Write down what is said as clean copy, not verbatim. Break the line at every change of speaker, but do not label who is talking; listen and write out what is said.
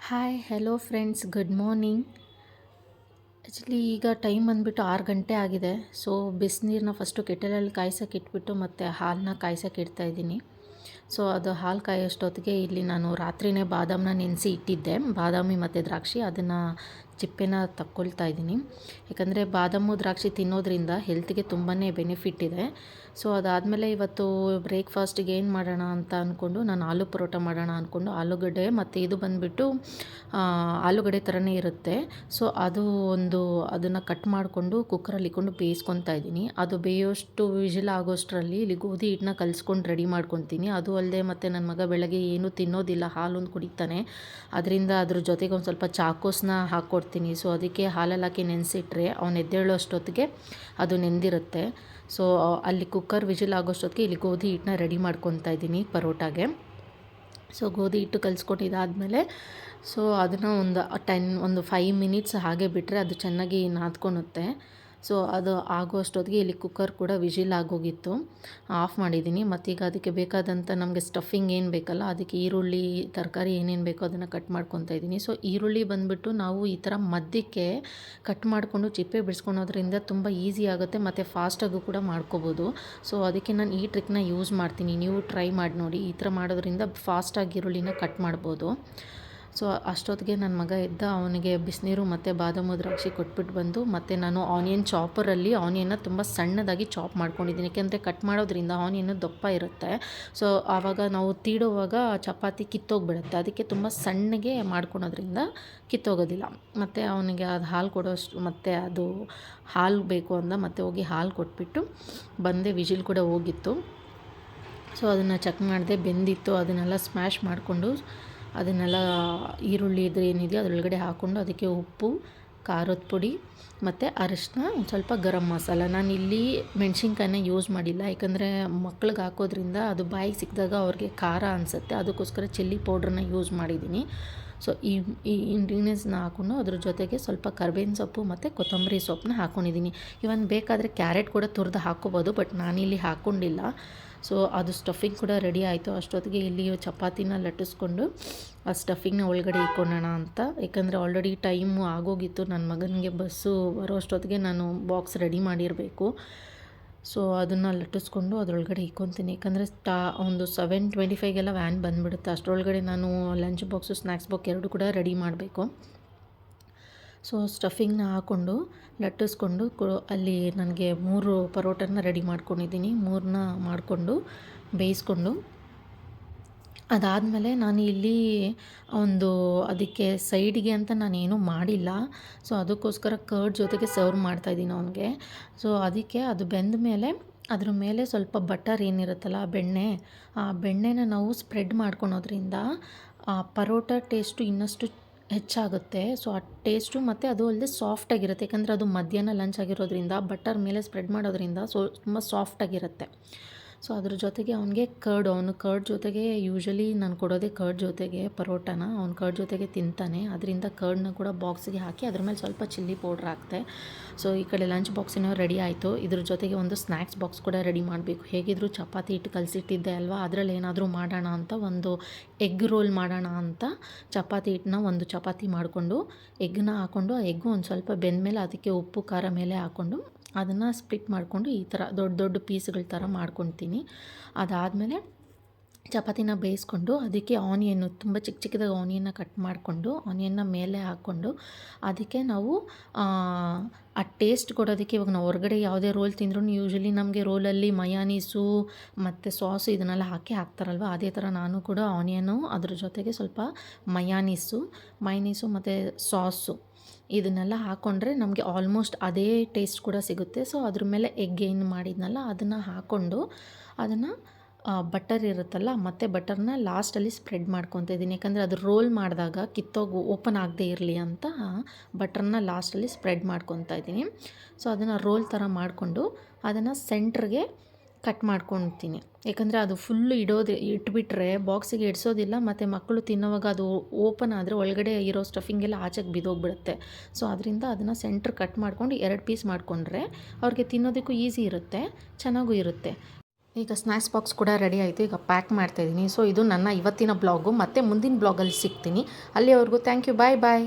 Hi hello friends, good morning. Actually ಈಗ time ಬಂದುಬಿಟ್ಟು 6 ಗಂಟೆ ಆಗಿದೆ. ಸೊ ಬಿಸಿನೀರನ್ನ ಫಸ್ಟು ಕೆಟಲಲ್ಲಿ ಕಾಯ್ಸೋಕೆ ಇಟ್ಬಿಟ್ಟು ಮತ್ತು ಹಾಲನ್ನ ಕಾಯ್ಸೋಕೆ ಇಡ್ತಾಯಿದ್ದೀನಿ. ಸೊ ಅದು ಹಾಲು ಕಾಯೋಷ್ಟೊತ್ತಿಗೆ ಇಲ್ಲಿ ನಾನು ರಾತ್ರಿಯೇ ಬಾದಾಮನ್ನ ನೆನೆಸಿ ಇಟ್ಟಿದ್ದೆ. ಬಾದಾಮಿ ಮತ್ತು ದ್ರಾಕ್ಷಿ ಅದನ್ನು ಚಿಪ್ಪೆನ ತಕ್ಕೊಳ್ತಾ ಇದ್ದೀನಿ. ಯಾಕಂದರೆ ಬಾದಾಮು ದ್ರಾಕ್ಷಿ ತಿನ್ನೋದ್ರಿಂದ ಹೆಲ್ತ್ಗೆ ತುಂಬಾ ಬೆನಿಫಿಟ್ ಇದೆ. ಸೊ ಅದಾದಮೇಲೆ ಇವತ್ತು ಬ್ರೇಕ್ಫಾಸ್ಟಿಗೆ ಏನು ಮಾಡೋಣ ಅಂತ ಅಂದ್ಕೊಂಡು ನಾನು ಆಲೂ ಪರೋಟ ಮಾಡೋಣ ಅಂದ್ಕೊಂಡು ಆಲೂಗಡ್ಡೆ ಮತ್ತು ಇದು ಬಂದುಬಿಟ್ಟು ಆಲೂಗಡ್ಡೆ ಥರನೇ ಇರುತ್ತೆ. ಸೊ ಅದನ್ನು ಕಟ್ ಮಾಡಿಕೊಂಡು ಕುಕ್ಕರಲ್ಲಿ ಇಟ್ಕೊಂಡು ಬೇಯಿಸ್ಕೊತಾ ಇದ್ದೀನಿ. ಅದು ಬೇಯೋಷ್ಟು ವಿಜಿಲ್ ಆಗೋಷ್ಟರಲ್ಲಿ ಇಲ್ಲಿ ಗೋಧಿ ಹಿಟ್ಟನ್ನ ಕಲಿಸ್ಕೊಂಡು ರೆಡಿ ಮಾಡ್ಕೊತೀನಿ. ಅದು ಅಲ್ಲದೆ ಮತ್ತು ನನ್ನ ಮಗ ಬೆಳಗ್ಗೆ ಏನೂ ತಿನ್ನೋದಿಲ್ಲ, ಹಾಲೊಂದು ಕುಡಿತಾನೆ. ಅದರಿಂದ ಅದ್ರ ಜೊತೆಗೆ ಒಂದು ಸ್ವಲ್ಪ ಚಾಕೋಸ್ನ ಹಾಕ್ಕೊಡ್ತೀನಿ. ಸೊ ಅದಕ್ಕೆ ಹಾಲಲ್ಲಿ ಹಾಕಿ ನೆನೆಸಿಟ್ರೆ ಅವ್ನು ಎದ್ದೇಳೋ ಅಷ್ಟೊತ್ತಿಗೆ ಅದು ನೆಂದಿರುತ್ತೆ. ಸೊ ಅಲ್ಲಿ ಕುಕ್ಕರ್ ವಿಜಿಲ್ ಆಗೋಷ್ಟೊತ್ತಿಗೆ ಇಲ್ಲಿ ಗೋಧಿ ಹಿಟ್ಟನ್ನ ರೆಡಿ ಮಾಡ್ಕೊತಾ ಇದ್ದೀನಿ ಪರೋಟಾಗೆ. ಸೊ ಗೋಧಿ ಹಿಟ್ಟು ಕಲಿಸ್ಕೊಂಡಿದ್ದಾದಮೇಲೆ ಸೊ ಅದನ್ನು ಒಂದು 5 ಮಿನಿಟ್ಸ್ ಹಾಗೆ ಬಿಟ್ಟರೆ ಅದು ಚೆನ್ನಾಗಿ ನಾದ್ಕೊಳುತ್ತೆ. ಸೊ ಅದು ಆಗೋ ಅಷ್ಟೊತ್ತಿಗೆ ಇಲ್ಲಿ ಕುಕ್ಕರ್ ಕೂಡ ವಿಜಿಲ್ ಆಗೋಗಿತ್ತು. ಆಫ್ ಮಾಡಿದ್ದೀನಿ. ಮತ್ತೀಗ ಅದಕ್ಕೆ ಬೇಕಾದಂಥ ನಮಗೆ ಸ್ಟಫಿಂಗ್ ಏನು ಬೇಕಲ್ಲ, ಅದಕ್ಕೆ ಈರುಳ್ಳಿ, ತರಕಾರಿ ಏನೇನು ಬೇಕೋ ಅದನ್ನು ಕಟ್ ಮಾಡ್ಕೊತಾ ಇದ್ದೀನಿ. ಸೊ ಈರುಳ್ಳಿ ಬಂದುಬಿಟ್ಟು ನಾವು ಈ ಥರ ಮಧ್ಯಕ್ಕೆ ಕಟ್ ಮಾಡಿಕೊಂಡು ಚಿಪ್ಪೆ ಬಿಡಿಸ್ಕೊಳೋದ್ರಿಂದ ತುಂಬ ಈಸಿ ಆಗುತ್ತೆ ಮತ್ತು ಫಾಸ್ಟಾಗೂ ಕೂಡ ಮಾಡ್ಕೋಬೋದು. ಸೊ ಅದಕ್ಕೆ ನಾನು ಈ ಟ್ರಿಕ್ನ ಯೂಸ್ ಮಾಡ್ತೀನಿ. ನೀವು ಟ್ರೈ ಮಾಡಿ ನೋಡಿ. ಈ ಥರ ಮಾಡೋದ್ರಿಂದ ಫಾಸ್ಟಾಗಿ ಈರುಳ್ಳಿನ ಕಟ್ ಮಾಡ್ಬೋದು. ಸೊ ಅಷ್ಟೊತ್ತಿಗೆ ನನ್ನ ಮಗ ಎದ್ದ. ಅವನಿಗೆ ಬಿಸಿನೀರು ಮತ್ತು ಬಾದಾಮಿ ದ್ರಾಕ್ಷಿ ಕೊಟ್ಬಿಟ್ಟು ಬಂದು ಮತ್ತು ನಾನು ಆನಿಯನ್ ಚಾಪರಲ್ಲಿ ಆನಿಯನ್ನ ತುಂಬ ಸಣ್ಣದಾಗಿ ಚಾಪ್ ಮಾಡ್ಕೊಂಡಿದ್ದೀನಿ. ಯಾಕೆಂದರೆ ಕಟ್ ಮಾಡೋದ್ರಿಂದ ಆನಿಯನ್ನು ದಪ್ಪ ಇರುತ್ತೆ. ಸೊ ಆವಾಗ ನಾವು ತೀಡೋವಾಗ ಚಪಾತಿ ಕಿತ್ತೋಗಿಬಿಡುತ್ತೆ. ಅದಕ್ಕೆ ತುಂಬ ಸಣ್ಣಗೆ ಮಾಡ್ಕೊಳೋದ್ರಿಂದ ಕಿತ್ತೋಗೋದಿಲ್ಲ. ಮತ್ತು ಅವನಿಗೆ ಅದು ಹಾಲು ಕೊಡೋಷ್ಟು ಮತ್ತು ಅದು ಹಾಲು ಬೇಕು ಅಂದ ಮತ್ತು ಹೋಗಿ ಹಾಲು ಕೊಟ್ಬಿಟ್ಟು ಬಂದೆ. ವಿಜಿಲ್ ಕೂಡ ಹೋಗಿತ್ತು. ಸೊ ಅದನ್ನು ಚೆಕ್ ಮಾಡಿದೆ, ಬೆಂದಿತ್ತು. ಅದನ್ನೆಲ್ಲ ಸ್ಮ್ಯಾಶ್ ಮಾಡಿಕೊಂಡು ಅದನ್ನೆಲ್ಲ ಈರುಳ್ಳಿ ಇದ್ರೆ ಏನಿದೆಯೋ ಅದರೊಳಗಡೆ ಹಾಕ್ಕೊಂಡು ಅದಕ್ಕೆ ಉಪ್ಪು, ಖಾರದ ಪುಡಿ ಮತ್ತು ಅರಿಶಿನ, ಒಂದು ಸ್ವಲ್ಪ ಗರಂ ಮಸಾಲ. ನಾನಿಲ್ಲಿ ಮೆಣಸಿನ್ಕಾಯಿನ ಯೂಸ್ ಮಾಡಿಲ್ಲ. ಯಾಕಂದರೆ ಮಕ್ಳಿಗೆ ಹಾಕೋದ್ರಿಂದ ಅದು ಬಾಯಿಗೆ ಸಿಕ್ಕಿದಾಗ ಅವ್ರಿಗೆ ಖಾರ ಅನಿಸುತ್ತೆ. ಅದಕ್ಕೋಸ್ಕರ ಚಿಲ್ಲಿ ಪೌಡ್ರನ್ನ ಯೂಸ್ ಮಾಡಿದ್ದೀನಿ. ಸೊ ಈ ಇಂಗ್ರೀಡಿಯೆಂಟ್ಸ್ನ ಹಾಕ್ಕೊಂಡು ಅದ್ರ ಜೊತೆಗೆ ಸ್ವಲ್ಪ ಕರ್ಬೇವಿನ ಸೊಪ್ಪು ಮತ್ತು ಕೊತ್ತಂಬರಿ ಸೊಪ್ಪನ್ನ ಹಾಕ್ಕೊಂಡಿದ್ದೀನಿ. ಇವನ್ ಬೇಕಾದರೆ ಕ್ಯಾರೆಟ್ ಕೂಡ ತುರಿದು ಹಾಕ್ಕೋಬೋದು, ಬಟ್ ನಾನಿಲ್ಲಿ ಹಾಕ್ಕೊಂಡಿಲ್ಲ. ಸೊ ಅದು ಸ್ಟಫಿಂಗ್ ಕೂಡ ರೆಡಿ ಆಯಿತು. ಅಷ್ಟೊತ್ತಿಗೆ ಇಲ್ಲಿ ಚಪಾತಿನ ಲಟ್ಟಿಸ್ಕೊಂಡು ಆ ಸ್ಟಫಿಂಗ್ನ ಒಳಗಡೆ ಇಟ್ಕೊಳ್ಳೋಣ ಅಂತ. ಯಾಕಂದರೆ ಆಲ್ರೆಡಿ ಟೈಮು ಆಗೋಗಿತ್ತು. ನನ್ನ ಮಗನಿಗೆ ಬಸ್ಸು ಬರೋ ಅಷ್ಟೊತ್ತಿಗೆ ನಾನು ಬಾಕ್ಸ್ ರೆಡಿ ಮಾಡಿರಬೇಕು. ಸೊ ಅದನ್ನು ಲಟ್ಟಿಸ್ಕೊಂಡು ಅದರೊಳಗಡೆ ಇಕ್ಕೊತೀನಿ. ಯಾಕಂದರೆ ಒಂದು 7:25ಗೆಲ್ಲ ವ್ಯಾನ್ ಬಂದುಬಿಡುತ್ತೆ. ಅಷ್ಟರೊಳಗಡೆ ನಾನು ಲಂಚ್ ಬಾಕ್ಸು, ಸ್ನ್ಯಾಕ್ಸ್ ಬಾಕ್ಸ್ ಎರಡು ಕೂಡ ರೆಡಿ ಮಾಡಬೇಕು. ಸೊ ಸ್ಟಫಿಂಗ್ನ ಹಾಕ್ಕೊಂಡು ಲಟ್ಟಿಸ್ಕೊಂಡು ಅಲ್ಲಿ ನನಗೆ 3 ಪರೋಟನ ರೆಡಿ ಮಾಡ್ಕೊಂಡಿದ್ದೀನಿ. 3ನ ಮಾಡಿಕೊಂಡು ಬೇಯಿಸ್ಕೊಂಡು ಅದಾದಮೇಲೆ ನಾನು ಇಲ್ಲಿ ಅದಕ್ಕೆ ಸೈಡಿಗೆ ಅಂತ ನಾನೇನೂ ಮಾಡಿಲ್ಲ. ಸೊ ಅದಕ್ಕೋಸ್ಕರ ಕರ್ಡ್ ಜೊತೆಗೆ ಸರ್ವ್ ಮಾಡ್ತಾಯಿದ್ದೀನಿ ಅವನಿಗೆ. ಸೊ ಅದಕ್ಕೆ ಅದು ಬೆಂದ ಮೇಲೆ ಅದ್ರ ಮೇಲೆ ಸ್ವಲ್ಪ ಬಟರ್ ಏನಿರುತ್ತಲ್ಲ, ಆ ಬೆಣ್ಣೆನ ನಾವು ಸ್ಪ್ರೆಡ್ ಮಾಡ್ಕೊಳೋದ್ರಿಂದ ಆ ಪರೋಟ ಟೇಸ್ಟು ಇನ್ನಷ್ಟು ಹೆಚ್ಚಾಗುತ್ತೆ. ಸೊ ಆ ಟೇಸ್ಟು ಮತ್ತು ಅದು ಅಲ್ಲದೆ ಸಾಫ್ಟಾಗಿರುತ್ತೆ. ಯಾಕಂದರೆ ಅದು ಮಧ್ಯಾಹ್ನ ಲಂಚ್ ಆಗಿರೋದ್ರಿಂದ ಬಟರ್ ಮೇಲೆ ಸ್ಪ್ರೆಡ್ ಮಾಡೋದ್ರಿಂದ ತುಂಬ ಸಾಫ್ಟಾಗಿರುತ್ತೆ. ಸೊ ಅದ್ರ ಜೊತೆಗೆ ಅವನು ಕರ್ಡ್ ಜೊತೆಗೆ ಯೂಶ್ವಲಿ ನಾನು ಕೊಡೋದೇ ಕರ್ಡ್ ಜೊತೆಗೆ ಪರೋಟನ. ಅವ್ನು ಕರ್ಡ್ ಜೊತೆಗೆ ತಿಂತಾನೆ. ಅದರಿಂದ ಕರ್ಡ್ನ ಕೂಡ ಬಾಕ್ಸಿಗೆ ಹಾಕಿ ಅದ್ರ ಮೇಲೆ ಸ್ವಲ್ಪ ಚಿಲ್ಲಿ ಪೌಡ್ರ್ ಹಾಕ್ತೆ. ಸೊ ಈ ಕಡೆ ಲಂಚ್ ಬಾಕ್ಸಿನೂ ರೆಡಿ ಆಯಿತು. ಇದ್ರ ಜೊತೆಗೆ ಒಂದು ಸ್ನ್ಯಾಕ್ಸ್ ಬಾಕ್ಸ್ ಕೂಡ ರೆಡಿ ಮಾಡಬೇಕು. ಹೇಗಿದ್ದರೂ ಚಪಾತಿ ಹಿಟ್ಟು ಕಲಸಿಟ್ಟಿದ್ದೆ ಅಲ್ವಾ, ಅದರಲ್ಲಿ ಏನಾದರೂ ಮಾಡೋಣ ಅಂತ ಒಂದು ಎಗ್ ರೋಲ್ ಮಾಡೋಣ ಅಂತ ಚಪಾತಿ ಹಿಟ್ಟನ್ನ ಒಂದು ಚಪಾತಿ ಮಾಡಿಕೊಂಡು ಎಗ್ನ ಹಾಕ್ಕೊಂಡು, ಆ ಎಗ್ಗು ಒಂದು ಸ್ವಲ್ಪ ಬೆಂದಮೇಲೆ ಅದಕ್ಕೆ ಉಪ್ಪು ಖಾರ ಮೇಲೆ ಹಾಕ್ಕೊಂಡು ಅದನ್ನು ಸ್ಪ್ಲಿಟ್ ಮಾಡಿಕೊಂಡು ಈ ಥರ ದೊಡ್ಡ ದೊಡ್ಡ ಪೀಸ್ಗಳ ಥರ ಮಾಡ್ಕೊತೀನಿ. ಅದಾದಮೇಲೆ ಚಪಾತಿನ ಬೇಯಿಸ್ಕೊಂಡು ಅದಕ್ಕೆ ಆನಿಯನ್ನು ತುಂಬ ಚಿಕ್ಕ ಚಿಕ್ಕದಾಗಿ ಆನಿಯನ್ನ ಕಟ್ ಮಾಡಿಕೊಂಡು ಆನಿಯನ್ನ ಮೇಲೆ ಹಾಕ್ಕೊಂಡು ಅದಕ್ಕೆ ನಾವು ಆ ಟೇಸ್ಟ್ ಕೊಡೋದಕ್ಕೆ ಇವಾಗ ನಾವು ಹೊರಗಡೆ ಯಾವುದೇ ರೋಲ್ ತಿಂದ್ರೂ ಯೂಶ್ವಲಿ ನಮಗೆ ರೋಲಲ್ಲಿ ಮಯಾನೀಸು ಮತ್ತು ಸಾಸು ಇದನ್ನೆಲ್ಲ ಹಾಕ್ತಾರಲ್ವ, ಅದೇ ಥರ ನಾನು ಕೂಡ ಆನಿಯನು ಅದ್ರ ಜೊತೆಗೆ ಸ್ವಲ್ಪ ಮಯಾನೀಸು ಮತ್ತು ಸಾಸು ಇದನ್ನೆಲ್ಲ ಹಾಕ್ಕೊಂಡ್ರೆ ನಮಗೆ ಆಲ್ಮೋಸ್ಟ್ ಅದೇ ಟೇಸ್ಟ್ ಕೂಡ ಸಿಗುತ್ತೆ. ಸೊ ಅದ್ರ ಮೇಲೆ ಎಗ್ ಏನು ಮಾಡಿದ್ನಲ್ಲ ಅದನ್ನು ಹಾಕ್ಕೊಂಡು ಅದನ್ನು ಬಟರ್ ಇರುತ್ತಲ್ಲ, ಮತ್ತು ಬಟರ್ನ ಲಾಸ್ಟಲ್ಲಿ ಸ್ಪ್ರೆಡ್ ಮಾಡ್ಕೊತಾ ಇದ್ದೀನಿ. ಯಾಕಂದರೆ ಅದು ರೋಲ್ ಮಾಡಿದಾಗ ಓಪನ್ ಆಗದೆ ಇರಲಿ ಅಂತ ಬಟರ್ನ ಲಾಸ್ಟಲ್ಲಿ ಸ್ಪ್ರೆಡ್ ಮಾಡ್ಕೊತಾ ಇದ್ದೀನಿ. ಸೊ ಅದನ್ನು ರೋಲ್ ಥರ ಮಾಡಿಕೊಂಡು ಅದನ್ನು ಸೆಂಟ್ರಿಗೆ ಕಟ್ ಮಾಡ್ಕೊತೀನಿ. ಯಾಕಂದರೆ ಅದು ಫುಲ್ಲು ಇಟ್ಬಿಟ್ರೆ ಬಾಕ್ಸಿಗೆ ಇಡಿಸೋದಿಲ್ಲ, ಮತ್ತು ಮಕ್ಕಳು ತಿನ್ನೋವಾಗ ಅದು ಓಪನ್ ಆದರೆ ಒಳಗಡೆ ಇರೋ ಸ್ಟಫಿಂಗೆಲ್ಲ ಆಚೆಗೆ ಬಿದ್ದೋಗ್ಬಿಡುತ್ತೆ. ಸೊ ಅದರಿಂದ ಅದನ್ನು ಸೆಂಟ್ರ್ ಕಟ್ ಮಾಡ್ಕೊಂಡು 2 ಪೀಸ್ ಮಾಡಿಕೊಂಡ್ರೆ ಅವ್ರಿಗೆ ತಿನ್ನೋದಕ್ಕೂ ಈಸಿ ಇರುತ್ತೆ, ಚೆನ್ನಾಗೂ ಇರುತ್ತೆ. ಈಗ ಸ್ನ್ಯಾಕ್ಸ್ ಬಾಕ್ಸ್ ಕೂಡ ರೆಡಿ ಆಯಿತು. ಈಗ ಪ್ಯಾಕ್ ಮಾಡ್ತಾಯಿದ್ದೀನಿ. ಸೊ ಇದು ನನ್ನ ಇವತ್ತಿನ ಬ್ಲಾಗು. ಮತ್ತೆ ಮುಂದಿನ ಬ್ಲಾಗಲ್ಲಿ ಸಿಗ್ತೀನಿ. ಅಲ್ಲಿವರೆಗೂ ಥ್ಯಾಂಕ್ ಯು. Bye bye.